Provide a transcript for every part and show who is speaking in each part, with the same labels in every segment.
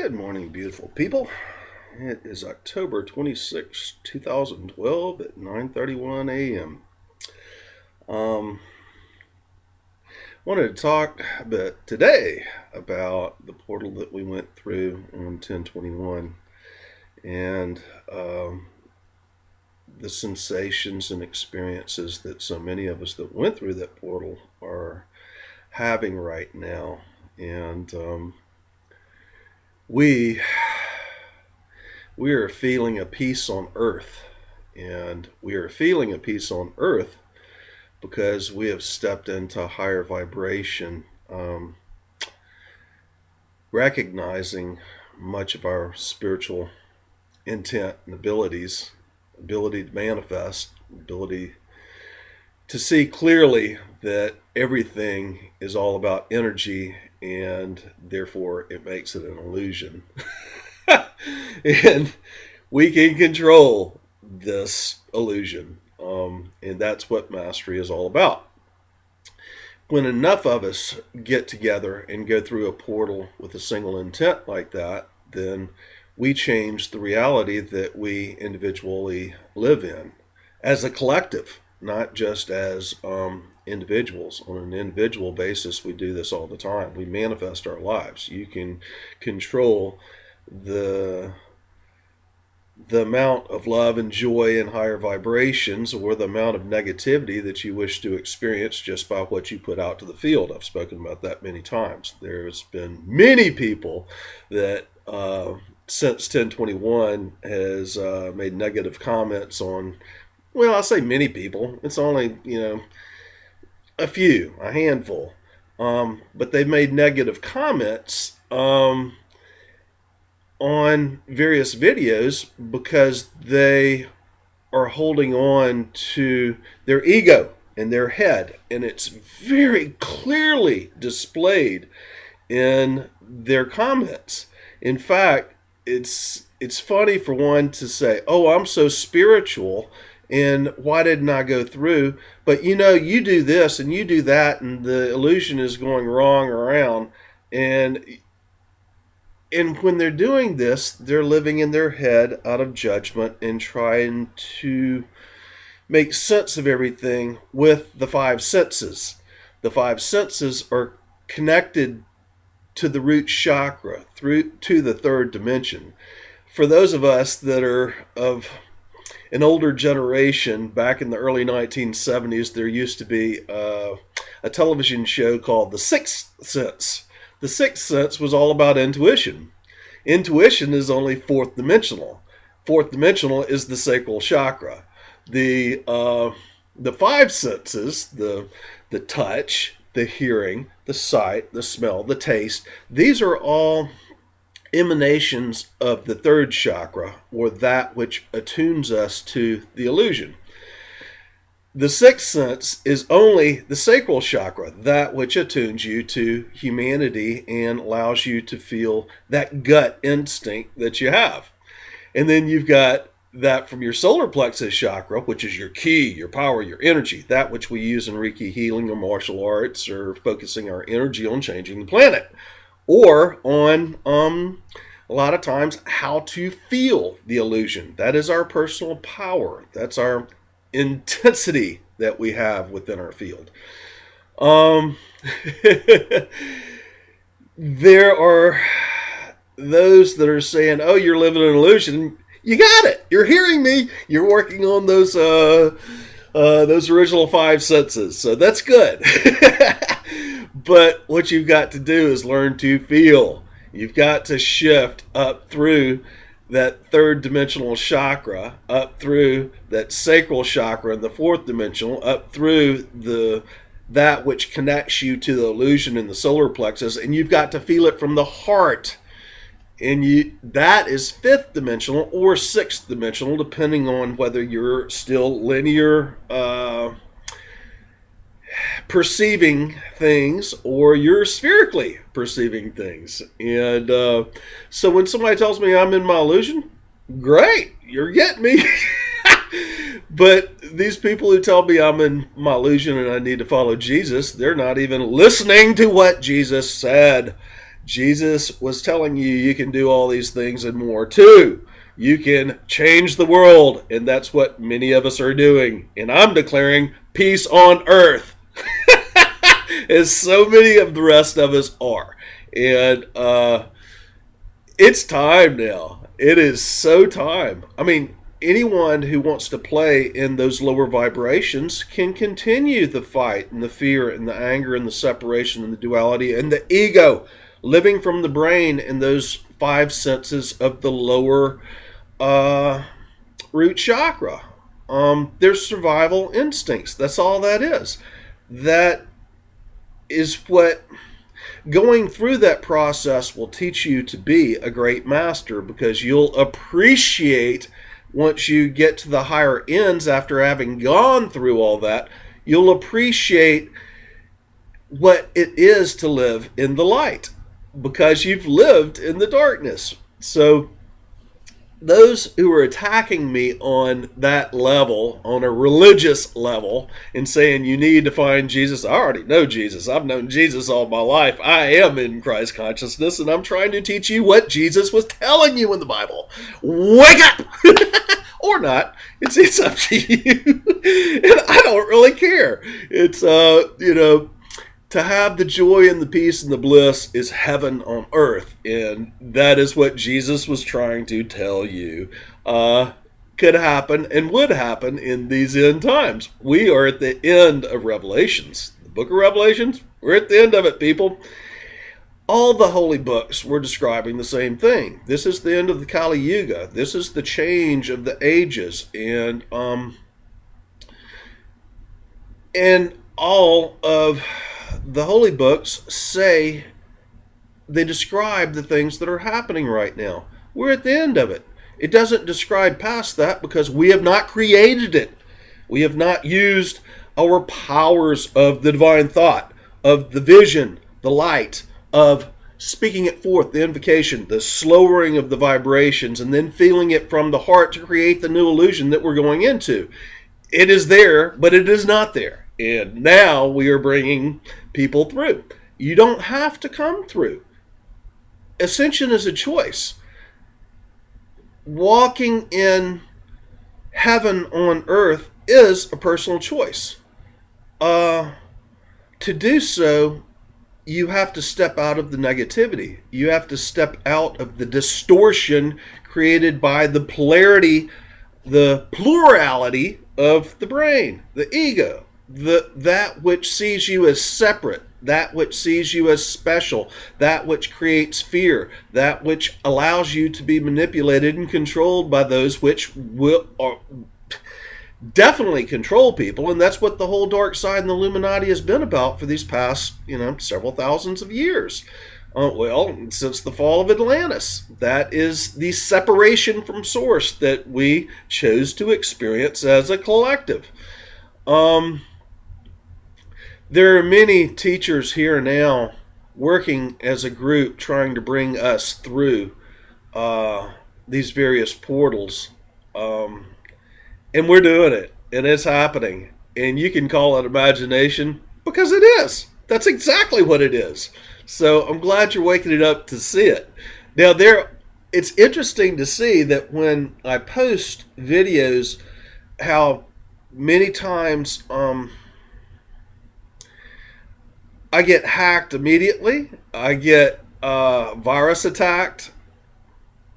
Speaker 1: Good morning, beautiful people. It is October 26, 2012 at 9:31 a.m. Um, Wanted to talk a bit today about the portal that we went through on 1021 and the sensations and experiences that so many of us that went through that portal are having right now. And we we are feeling a peace on earth, and we are feeling a peace on earth because we have stepped into higher vibration, recognizing much of our spiritual intent and ability to manifest, ability to see clearly that everything is all about energy, and therefore it makes it an illusion. And we can control this illusion. And that's what mastery is all about. When enough of us get together and go through a portal with a single intent like that, then we change the reality that we individually live in as a collective, not just as individuals. On an individual basis, we do this all the time. We manifest our lives. You can control the amount of love and joy and higher vibrations, or the amount of negativity that you wish to experience, just by what you put out to the field. I've spoken about that many times. There's been many people that since 1021 has made negative comments on, well, I say many people, it's only a few, a handful, but they've made negative comments on various videos because they are holding on to their ego and their head, and it's very clearly displayed in their comments. In fact, it's funny for one to say, "Oh, I'm so spiritual, and why didn't I go through? But you do this and you do that, and the illusion is going wrong around." And when they're doing this, they're living in their head out of judgment and trying to make sense of everything with the five senses. The five senses are connected to the root chakra, through to the third dimension. For those of us that are of an older generation, back in the early 1970s, there used to be a television show called The Sixth Sense. The Sixth Sense was all about intuition. Intuition is only fourth dimensional. Fourth dimensional is the sacral chakra. The five senses, the touch, the hearing, the sight, the smell, the taste, these are all emanations of the third chakra, or that which attunes us to the illusion. The sixth sense is only the sacral chakra, that which attunes you to humanity and allows you to feel that gut instinct that you have. And then you've got that from your solar plexus chakra, which is your ki, your power, your energy, that which we use in Reiki healing or martial arts, or focusing our energy on changing the planet, or on a lot of times how to feel the illusion. That is our personal power. That's our intensity that we have within our field. There are those that are saying, "Oh, you're living an illusion." You got it. You're hearing me. You're working on those original five senses, so that's good. But what you've got to do is learn to feel. You've got to shift up through that third dimensional chakra, up through that sacral chakra in the fourth dimensional, up through that which connects you to the illusion in the solar plexus, and you've got to feel it from the heart. And that is fifth dimensional or sixth dimensional, depending on whether you're still linear perceiving things or you're spherically perceiving things. And so when somebody tells me I'm in my illusion, great, you're getting me. But these people who tell me I'm in my illusion and I need to follow Jesus, they're not even listening to what Jesus said. Jesus was telling you you can do all these things and more too. You can change the world, and that's what many of us are doing. And I'm declaring peace on earth, as so many of the rest of us are. And it's time now. It is so time. I mean, anyone who wants to play in those lower vibrations can continue the fight and the fear and the anger and the separation and the duality and the ego living from the brain and those five senses of the lower root chakra. There's survival instincts. That's all that is. That is what going through that process will teach you to be a great master, because you'll appreciate, once you get to the higher ends after having gone through all that, you'll appreciate what it is to live in the light, because you've lived in the darkness. So those who are attacking me on that level, on a religious level, and saying you need to find Jesus, I already know Jesus. I've known Jesus all my life. I am in Christ consciousness, and I'm trying to teach you what Jesus was telling you in the Bible. Wake up! Or not. It's up to you. And I don't really care. It's, to have the joy and the peace and the bliss is heaven on earth. And that is what Jesus was trying to tell you could happen and would happen in these end times. We are at the end of Revelations. The book of Revelations, we're at the end of it, people. All the holy books were describing the same thing. This is the end of the Kali Yuga. This is the change of the ages. And all of the holy books say, they describe the things that are happening right now. We're at the end of it. It doesn't describe past that, because we have not created it. We have not used our powers of the divine thought, of the vision, the light, of speaking it forth, the invocation, the slowing of the vibrations, and then feeling it from the heart to create the new illusion that we're going into. It is there, but it is not there. And now we are bringing people through. You don't have to come through. Ascension is a choice. Walking in heaven on earth is a personal choice. To do so, you have to step out of the negativity. You have to step out of the distortion created by the polarity, the plurality of the brain, the ego. That which sees you as separate, that which sees you as special, that which creates fear, that which allows you to be manipulated and controlled by those which will definitely control people. And that's what the whole dark side and the Illuminati has been about for these past, several thousands of years. Since the fall of Atlantis. That is the separation from source that we chose to experience as a collective. There are many teachers here now working as a group trying to bring us through these various portals. And we're doing it. And it's happening. And you can call it imagination, because it is. That's exactly what it is. So I'm glad you're waking it up to see it. Now, it's interesting to see that when I post videos, how many times I get hacked immediately. I get virus attacked.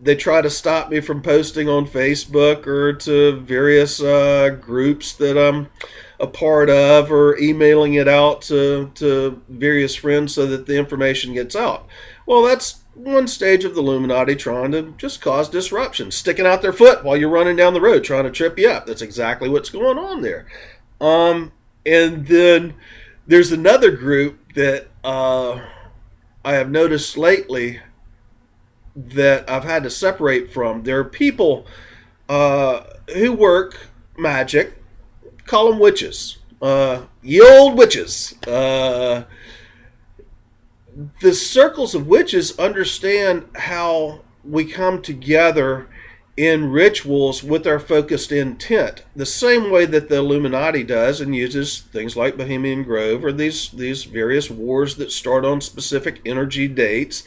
Speaker 1: They try to stop me from posting on Facebook or to various groups that I'm a part of, or emailing it out to various friends so that the information gets out. Well, that's one stage of the Illuminati trying to just cause disruption, sticking out their foot while you're running down the road, trying to trip you up. That's exactly what's going on there. And then there's another group that I have noticed lately that I've had to separate from. There are people who work magic, call them witches, ye old witches. The circles of witches understand how we come together in rituals with our focused intent, the same way that the Illuminati does and uses things like Bohemian Grove or these various wars that start on specific energy dates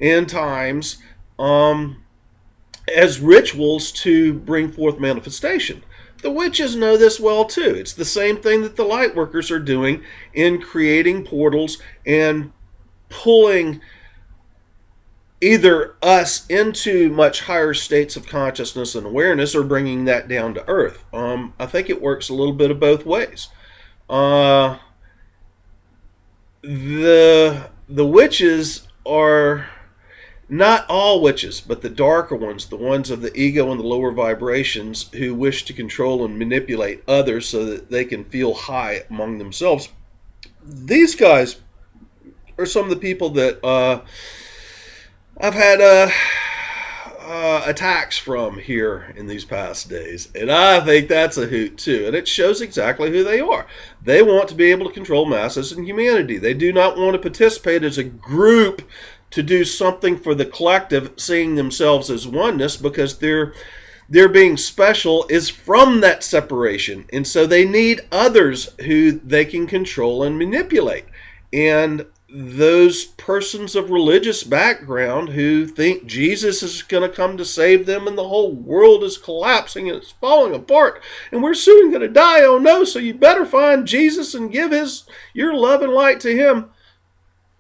Speaker 1: and times as rituals to bring forth manifestation. The witches know this well too. It's the same thing that the light workers are doing in creating portals and pulling either us into much higher states of consciousness and awareness or bringing that down to earth. I think it works a little bit of both ways. The witches are not all witches, but the darker ones, the ones of the ego and the lower vibrations who wish to control and manipulate others so that they can feel high among themselves. These guys are some of the people that I've had attacks from here in these past days, and I think that's a hoot too, and it shows exactly who they are. They want to be able to control masses and humanity. They do not want to participate as a group to do something for the collective, seeing themselves as oneness, because their being special is from that separation, and so they need others who they can control and manipulate. And those persons of religious background who think Jesus is going to come to save them and the whole world is collapsing and it's falling apart and we're soon going to die, oh no, so you better find Jesus and give your love and light to him.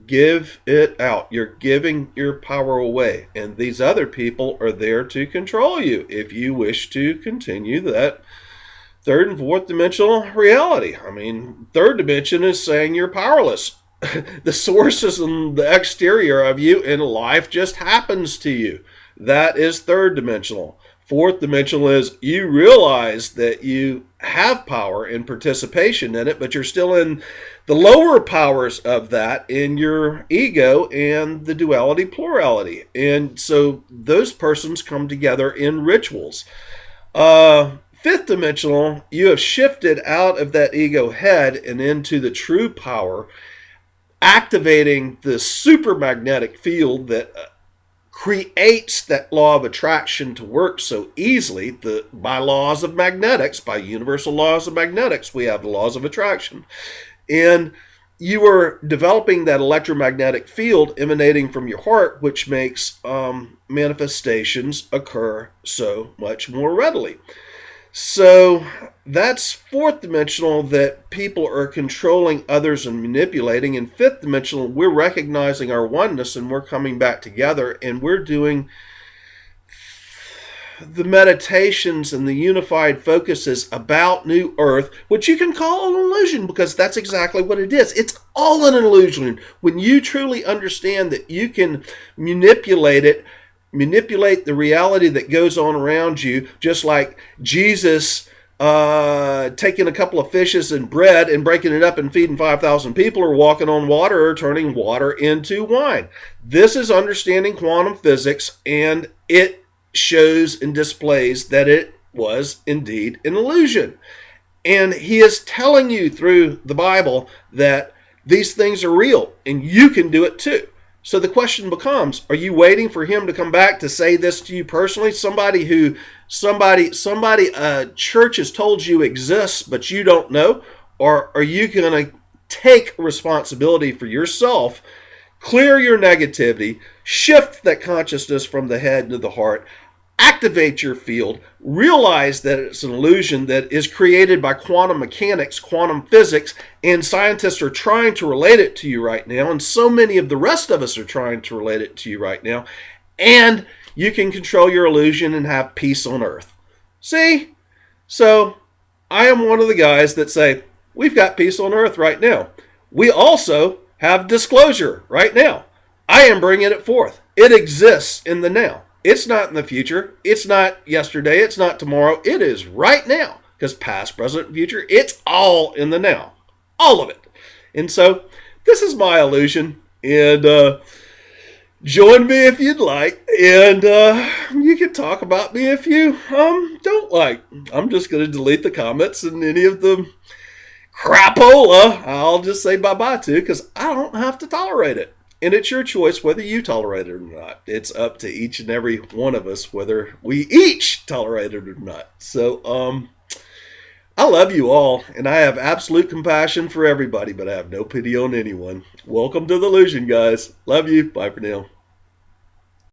Speaker 1: Give it out. You're giving your power away, and these other people are there to control you if you wish to continue that third and fourth dimensional reality. I mean, third dimension is saying you're powerless. The source is in the exterior of you, and life just happens to you. That is third dimensional. Fourth dimensional is you realize that you have power and participation in it, but you're still in the lower powers of that in your ego and the duality plurality. And so those persons come together in rituals. Fifth dimensional, you have shifted out of that ego head and into the true power, activating the super magnetic field that creates that law of attraction to work so easily. By laws of magnetics, by universal laws of magnetics, we have the laws of attraction. And you are developing that electromagnetic field emanating from your heart, which makes manifestations occur so much more readily. So that's fourth dimensional, that people are controlling others and manipulating. In fifth dimensional, we're recognizing our oneness and we're coming back together and we're doing the meditations and the unified focuses about New Earth, which you can call an illusion because that's exactly what it is. It's all an illusion. When you truly understand that you can manipulate it, manipulate the reality that goes on around you, just like Jesus taking a couple of fishes and bread and breaking it up and feeding 5,000 people, or walking on water, or turning water into wine. This is understanding quantum physics, and it shows and displays that it was indeed an illusion. And he is telling you through the Bible that these things are real and you can do it too. So the question becomes, are you waiting for him to come back to say this to you personally? Somebody a church has told you exists, but you don't know? Or are you going to take responsibility for yourself, clear your negativity, shift that consciousness from the head to the heart, activate your field, realize that it's an illusion that is created by quantum mechanics, quantum physics, and scientists are trying to relate it to you right now, and so many of the rest of us are trying to relate it to you right now, and you can control your illusion and have peace on earth. See? So, I am one of the guys that say, we've got peace on earth right now. We also have disclosure right now. I am bringing it forth. It exists in the now. It's not in the future. It's not yesterday. It's not tomorrow. It is right now. Because past, present, and future, it's all in the now. All of it. And so, this is my illusion. And join me if you'd like. And you can talk about me if you don't like. I'm just going to delete the comments and any of the crapola I'll just say bye-bye to, because I don't have to tolerate it. And it's your choice whether you tolerate it or not. It's up to each and every one of us whether we each tolerate it or not. So, I love you all, and I have absolute compassion for everybody, but I have no pity on anyone. Welcome to the illusion, guys. Love you. Bye for now.